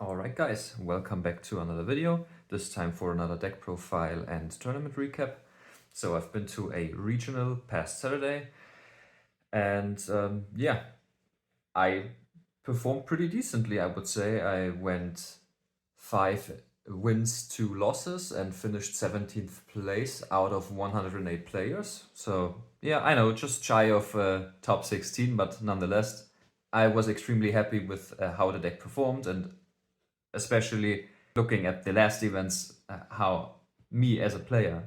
Alright guys, welcome back to another video, this time for another deck profile and tournament recap. So I've been to a regional past Saturday and yeah, I performed pretty decently, I would say. I went 5 wins, 2 losses and finished 17th place out of 108 players. So yeah, I know, just shy of top 16, but nonetheless, I was extremely happy with how the deck performed, and especially looking at the last events, how me as a player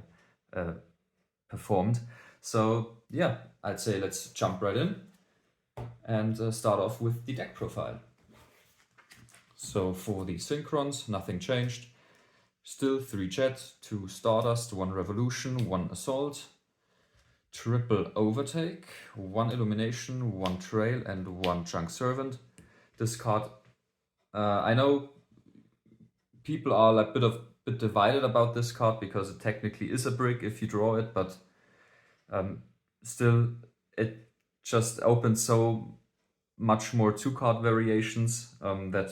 performed. So yeah, I'd say let's jump right in and start off with the deck profile. So for the Synchrons, nothing changed. Still 3 Jet, 2 Stardust, 1 Revolution, 1 Assault, triple Overtake, 1 Illumination, 1 Trail, and 1 Junk Servant. This card, I know people are a bit divided about this card because it technically is a brick if you draw it, but still it just opens so much more 2-card variations that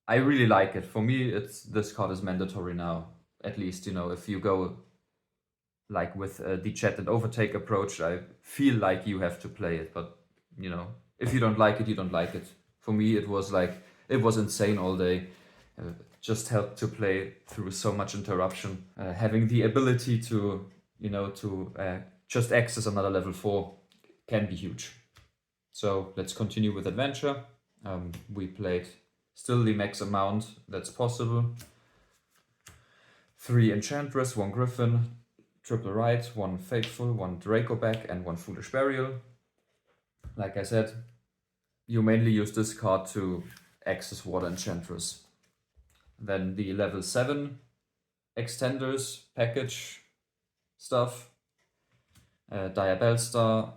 I really like it. For me, this card is mandatory now. At least, you know, if you go like with the Jet and Overtake approach, I feel like you have to play it. But you know, if you don't like it, you don't like it. For me, it was insane all day. Just helped to play through so much interruption. Having the ability to, just access another level 4 can be huge. So let's continue with Adventure. We played still the max amount that's possible. 3 Enchantress, 1 Griffin, triple Right, 1 Faithful, 1 Dracoback, and 1 Foolish Burial. Like I said, you mainly use this card to access Water Enchantress. Then the level 7 extenders, package stuff, Diabellstar,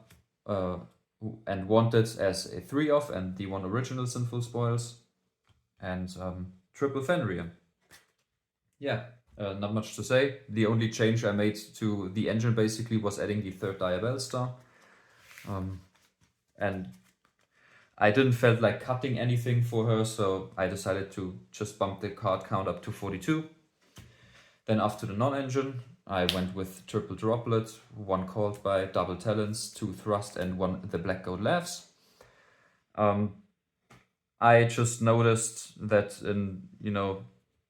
and Wanted as a 3-off, and the 1 original Sinful Spoils, and triple Fenrir. Yeah, not much to say. The only change I made to the engine basically was adding the 3rd Diabellstar. And I didn't felt like cutting anything for her, so I decided to just bump the card count up to 42. Then after the non-engine, I went with triple Droplet, 1 Called By, double Talents, 2 Thrust, and 1 The Black Goat Laughs. I just noticed that in,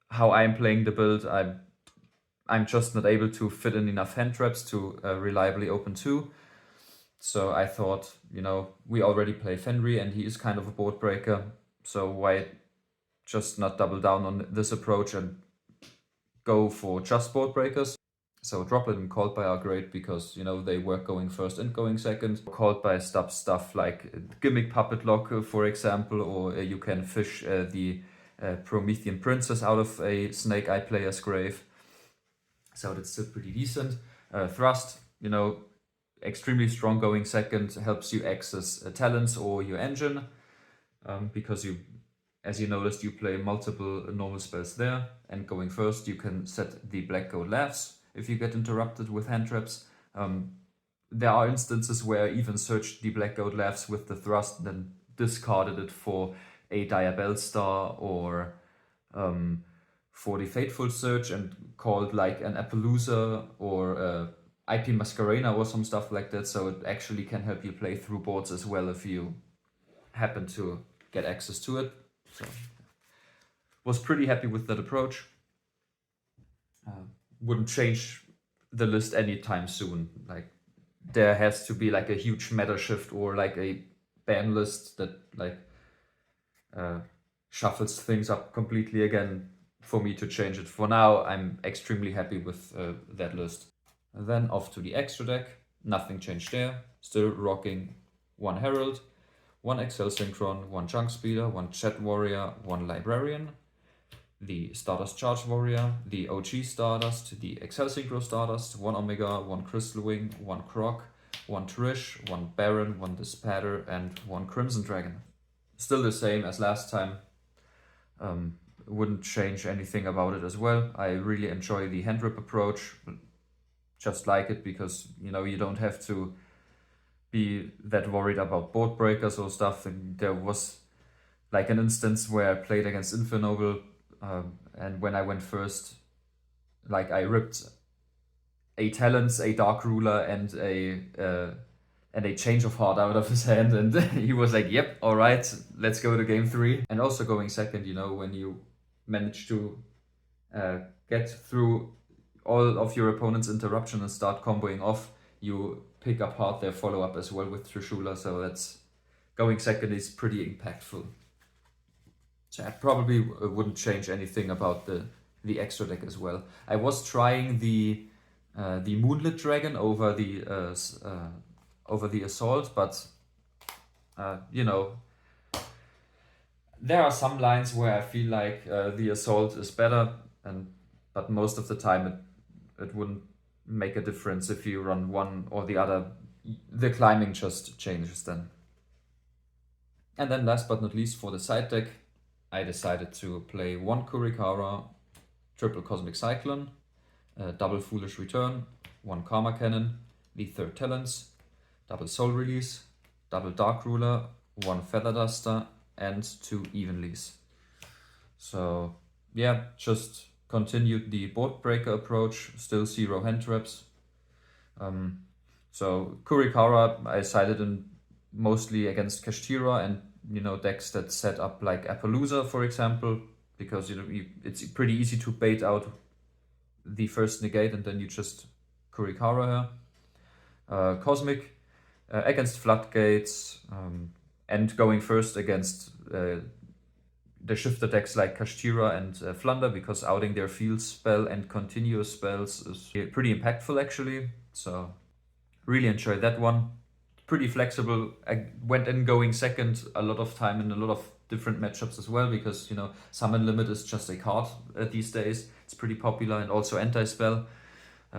how I'm playing the build, I'm just not able to fit in enough hand traps to reliably open 2. So I thought, we already play Fenrir and he is kind of a board breaker. So why just not double down on this approach and go for just board breakers? So Droplet and Called By are great because, they work going first and going second. Called By stuff like Gimmick Puppet Lock, for example, or you can fish the Promethean Princess out of a Snake Eye player's grave. So that's still pretty decent. Thrust, extremely strong going second, helps you access talents or your engine, because as you noticed, you play multiple normal spells there, and going first you can set the Black Goat Laughs if you get interrupted with hand traps. There are instances where I even searched the Black Goat Laughs with the Thrust and then discarded it for a Diabellstar or for the Fateful Search and called like an Appaloosa or IP Masquerena or some stuff like that, so it actually can help you play through boards as well if you happen to get access to it. So was pretty happy with that approach. Wouldn't change the list anytime soon. Like there has to be like a huge meta shift or like a ban list that like shuffles things up completely again for me to change it. For now, I'm extremely happy with that list. And then off to the extra deck. Nothing changed there. Still rocking 1 Herald, 1 Excel Synchron, 1 Junk Speeder, 1 Jet Warrior, 1 Librarian, the Stardust Charge Warrior, the OG Stardust, the Excel Synchro Stardust, 1 Omega, 1 Crystal Wing, 1 Croc, 1 Trish, 1 Baron, 1 Despatter, and 1 Crimson Dragon. Still the same as last time. Wouldn't change anything about it as well. I really enjoy the hand rip approach. Just like it because, you don't have to be that worried about board breakers or stuff. And there was like an instance where I played against Infernoble, and when I went first, like I ripped a Talents, a Dark Ruler, and a Change of Heart out of his hand, and he was like, "Yep, all right, let's go to game 3." And also going second, you know, when you manage to get through all of your opponent's interruption and start comboing off, you pick apart their follow-up as well with Trishula, so that's going second is pretty impactful. So I probably wouldn't change anything about the extra deck as well. I was trying the Moonlit Dragon over the Assault, but you know, there are some lines where I feel like the Assault is better, but most of the time it wouldn't make a difference if you run one or the other. The climbing just changes then. And then last but not least, for the side deck, I decided to play 1 Kurikara, triple Cosmic Cyclone, double Foolish Return, 1 Karma Cannon, the 3rd Talents, double Soul Release, double Dark Ruler, 1 Feather Duster, and 2 Evenlies. So yeah, just continued the board breaker approach, still 0 hand traps. So Kurikara I sided in mostly against Kashtira and, you know, decks that set up like Appaloosa, for example, because, you know, it's pretty easy to bait out the first negate and then you just Kurikara her. Cosmic against Floodgates, and going first against the shifter decks like Kashtira and Flunder, because outing their field spell and continuous spells is pretty impactful actually. So really enjoyed that one. Pretty flexible. I went in going second a lot of time in a lot of different matchups as well, because, you know, Summon Limit is just a card these days. It's pretty popular, and also anti-spell.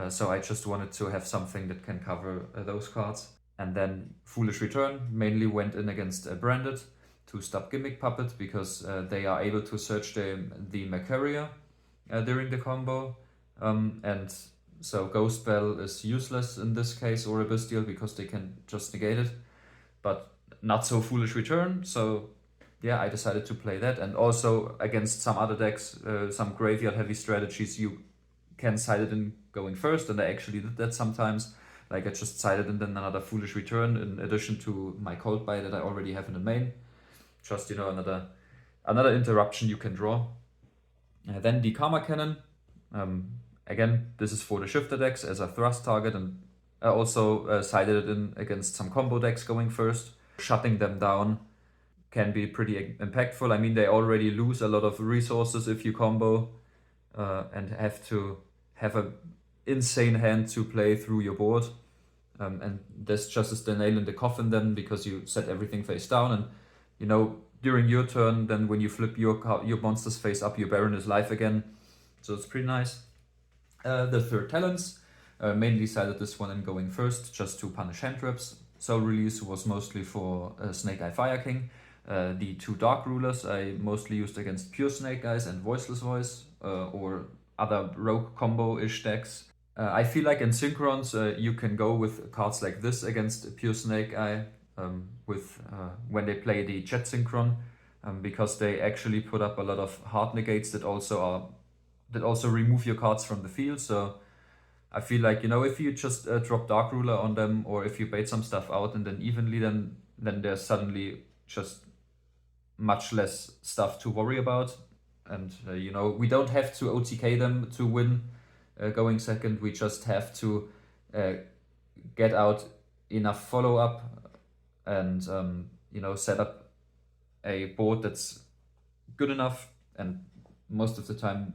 So I just wanted to have something that can cover those cards. And then Foolish Return mainly went in against Branded to stop Gimmick Puppet, because they are able to search the Macaria during the combo. And so Ghost Spell is useless in this case, or Abystial, because they can just negate it. But not so Foolish Return, so yeah, I decided to play that. And also against some other decks, some graveyard heavy strategies, you can side it in going first, and I actually did that sometimes. Like I just sided in then another Foolish Return in addition to my Cold Buy that I already have in the main. Just, you know, another interruption you can draw. Then the Karma Cannon. Again, this is for the shifter decks as a thrust target, and I also sided it in against some combo decks going first. Shutting them down can be pretty impactful. I mean, they already lose a lot of resources if you combo, and have to have an insane hand to play through your board. And this just is the nail in the coffin then, because you set everything face down, and, you know, during your turn, then when you flip your monsters face up, your Baron is live again. So it's pretty nice. The 3rd Talents, mainly sided this one in going first, just to punish hand traps. Soul Release was mostly for Snake Eye Fire King. The 2 Dark Rulers I mostly used against pure Snake Eyes and Voiceless Voice, or other rogue combo-ish decks. I feel like in Synchrons you can go with cards like this against pure Snake Eye, when they play the Jet Synchron, because they actually put up a lot of hard negates that also remove your cards from the field. So I feel like, you know, if you just drop Dark Ruler on them, or if you bait some stuff out and then evenly, then there's suddenly just much less stuff to worry about. And you know, we don't have to OTK them to win going second. We just have to get out enough follow-up and you know, set up a board that's good enough, and most of the time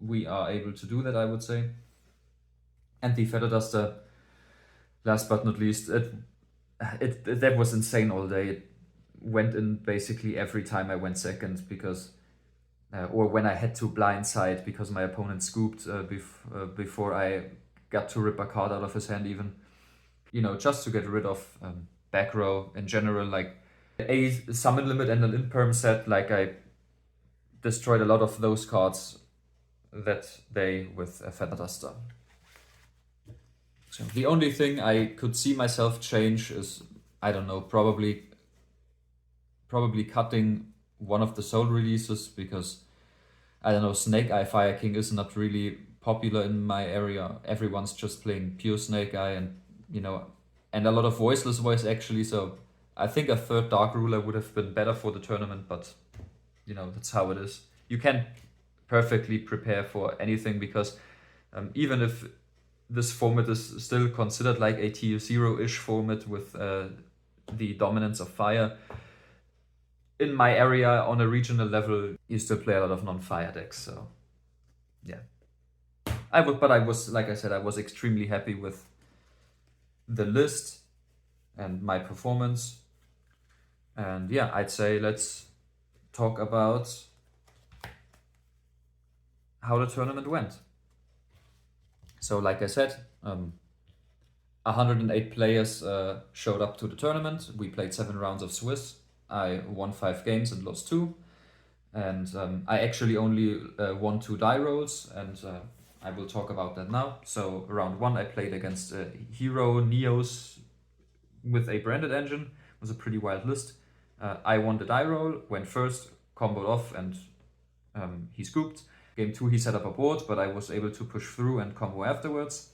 we are able to do that, I would say. And the Feather Duster, last but not least, that was insane all day. It went in basically every time I went second, because or when I had to blindside because my opponent scooped before I got to rip a card out of his hand even. You know, just to get rid of back row in general, like a summon limit and an imperm set, like I destroyed a lot of those cards that day with a Feather Duster. So the only thing I could see myself change is, I don't know, probably cutting one of the soul releases, because I don't know, Snake Eye Fire King is not really popular in my area. Everyone's just playing pure Snake Eye, and you know, and a lot of Voiceless Voice actually. So I think a third Dark Ruler would have been better for the tournament, but you know, that's how it is. You can perfectly prepare for anything, because even if this format is still considered like a tier 0-ish format with the dominance of fire, in my area on a regional level, you still play a lot of non-fire decks. So yeah, but I was, like I said, I was extremely happy with the list and my performance. And yeah, I'd say let's talk about how the tournament went. So like I said, 108 players showed up to the tournament. We played 7 rounds of Swiss. I won 5 games and lost 2. And I actually only won 2 die rolls, and I will talk about that now. So round 1 I played against Hero Neos with a branded engine. It was a pretty wild list. I won the die roll, went first, comboed off, and he scooped. Game 2 he set up a board, but I was able to push through and combo afterwards.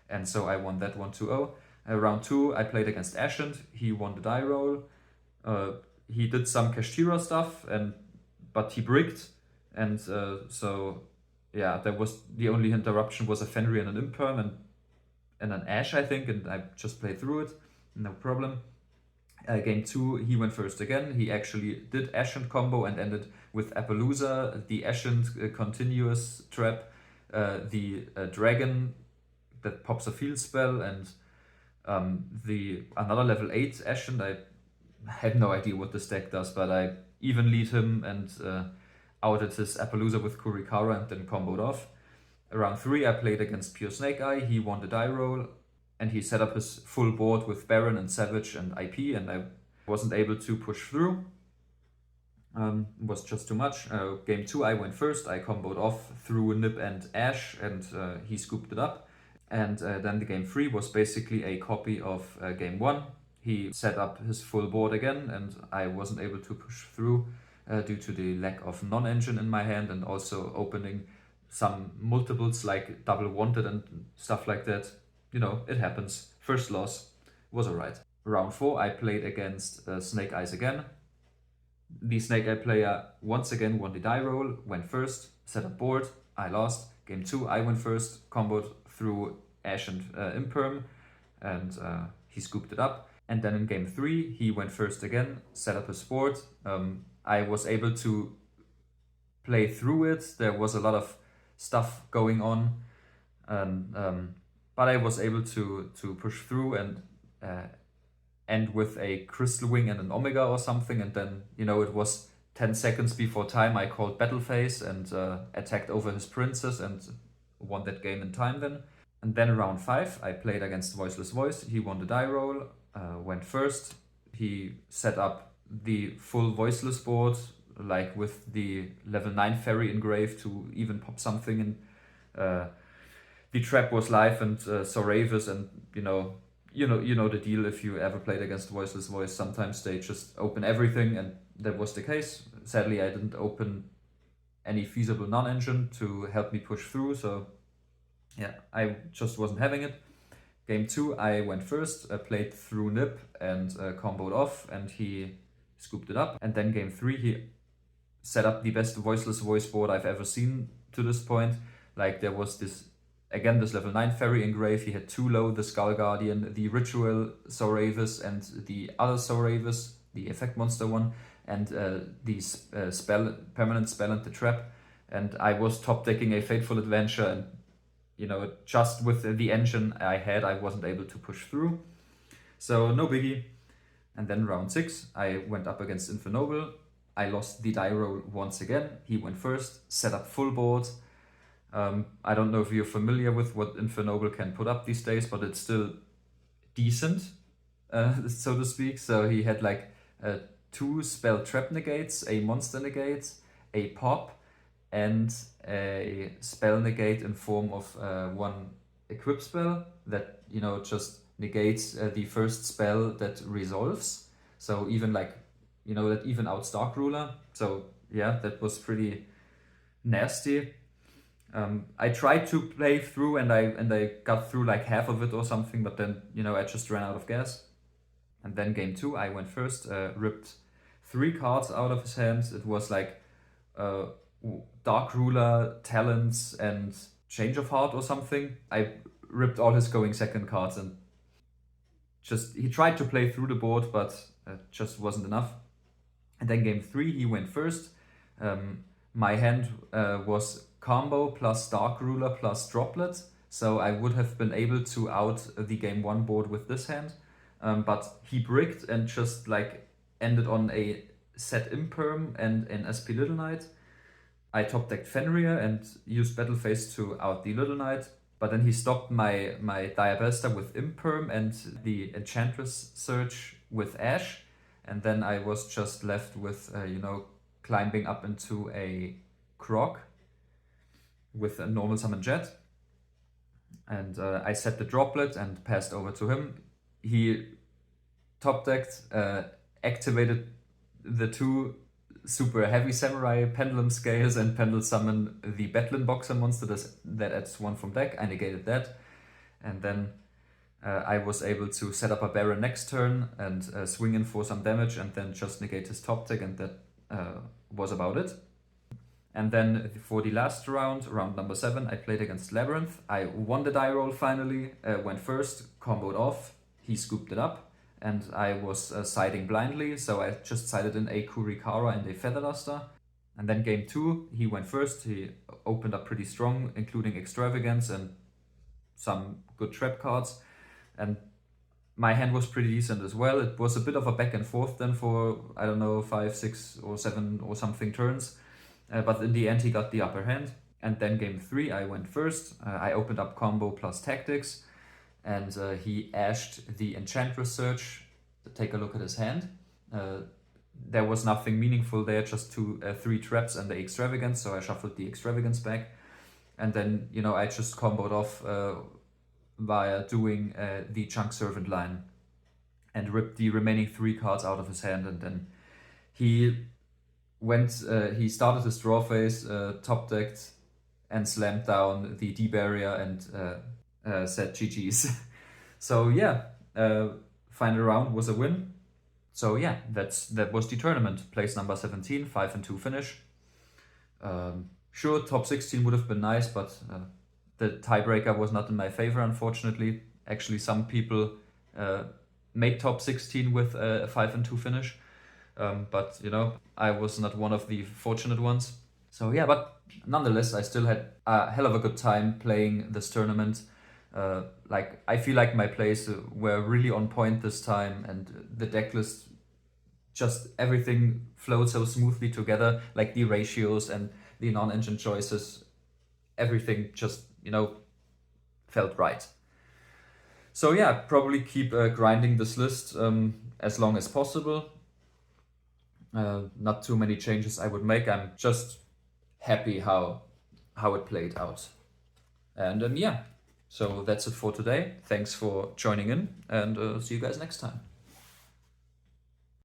And so I won that 1-2-0. Round 2 I played against Ashend. He won the die roll. He did some Kashtira stuff, but he bricked, and so yeah, there was the only interruption was a Fenrir and an Imperm and an Ash, I think, and I just played through it, no problem. Game 2 he went first again. He actually did Ashend combo and ended with Appaloosa, the Ashend continuous trap, the dragon that pops a field spell, and the another level 8 Ashend. I had no idea what this deck does, but I even lead him and outed his Appaloosa with Kurikara and then comboed off. Round 3 I played against Pure Snake Eye. He won the die roll, and he set up his full board with Baron and Savage and IP, and I wasn't able to push through. It was just too much. Game 2 I went first. I comboed off through Nip and Ash, and he scooped it up. And then the game 3 was basically a copy of game 1. He set up his full board again, and I wasn't able to push through due to the lack of non-engine in my hand, and also opening some multiples like double wanted and stuff like that. You know, it happens. First loss was alright. Round 4 I played against Snake Eyes again. The Snake Eye player once again won the die roll, went first, set up board. I lost. Game 2 I went first, comboed through Ash and Imperm, and he scooped it up. And then in game 3 he went first again, set up his board. I was able to play through it. There was a lot of stuff going on, and but I was able to push through and end with a Crystal Wing and an Omega or something. And then, you know, it was 10 seconds before time. I called Battle Phase and attacked over his Princess and won that game in time then. And then round 5 I played against Voiceless Voice. He won the die roll, went first. He set up the full Voiceless board, like with the level 9 Fairy engraved to even pop something in. The trap was live, and Soravis, and you know the deal. If you ever played against Voiceless Voice, sometimes they just open everything, and that was the case. Sadly, I didn't open any feasible non-engine to help me push through, so yeah, I just wasn't having it. Game 2 I went first, played through Nip and comboed off, and he scooped it up. And then game 3 he set up the best Voiceless Voice board I've ever seen to this point. Like, there was this level 9 Fairy engrave. He had 2 low, the Skull Guardian, the Ritual Soravis, and the other Soravis, the effect monster one, and the permanent spell and the trap. And I was top decking a Fateful Adventure, and you know, just with the engine I had, I wasn't able to push through. So no biggie. And then round 6 I went up against Infernoble. I lost the die roll once again. He went first, set up full board. I don't know if you're familiar with what Infernoble can put up these days, but it's still decent, so to speak. So he had like 2 spell trap negates, a monster negate, a pop, and a spell negate in form of 1 equip spell that, just negates the first spell that resolves. So even like that even outs Dark Ruler. So yeah, that was pretty nasty. I tried to play through and I got through like half of it or something, but then I just ran out of gas. And then game 2, I went first, ripped 3 cards out of his hands. It was like uh, Dark Ruler, Talents, and Change of Heart or something. I ripped all his going second cards and he tried to play through the board, but just wasn't enough. And then game 3, he went first. My hand was combo plus Dark Ruler plus Droplet, so I would have been able to out the game 1 board with this hand. But he bricked and just like ended on a set Imperm and an SP Little Knight. I top decked Fenrir and used Battle Phase to out the Little Knight. But then he stopped my Diabesta with Imperm and the Enchantress Surge with Ash. And then I was just left with, climbing up into a Croc with a normal summon Jet. And I set the Droplet and passed over to him. He top decked, activated the 2 super heavy samurai pendulum scales and pendulum summon the Batlin Boxer monster that adds 1 from deck. I negated that. And then I was able to set up a Baron next turn and swing in for some damage and then just negate his top deck, and that was about it. And then for the last round number 7, I played against Labrynth. I won the die roll finally, went first, comboed off, he scooped it up, and I was siding blindly, so I just sided in a Kurikara and a Featherluster. And then game 2, he went first, he opened up pretty strong, including Extravagance and some good trap cards. And my hand was pretty decent as well. It was a bit of a back and forth then for, 5, 6 or 7 or something turns. But in the end, he got the upper hand. And then game 3, I went first. I opened up combo plus tactics. And he ashed the Enchantress Surge. Take a look at his hand. There was nothing meaningful there, just 3 traps and the Extravagance. So I shuffled the Extravagance back. And then, I just comboed off via doing the Chunk Servant line and ripped the remaining 3 cards out of his hand. And then he started his draw phase, top decked, and slammed down the D barrier and said GG's. So yeah, final round was a win. So yeah, that was the tournament. Place number 17, 5-2 finish. Sure, top 16 would have been nice, but the tiebreaker was not in my favor, unfortunately. Actually, some people made top 16 with a 5-2 finish. But I was not one of the fortunate ones. So yeah, but nonetheless, I still had a hell of a good time playing this tournament. I feel like my plays were really on point this time, and the deck list, just everything flowed so smoothly together, like the ratios and the non-engine choices, everything just, felt right. So yeah, probably keep grinding this list as long as possible. Not too many changes I would make. I'm just happy how it played out. And yeah, so that's it for today. Thanks for joining in, and see you guys next time.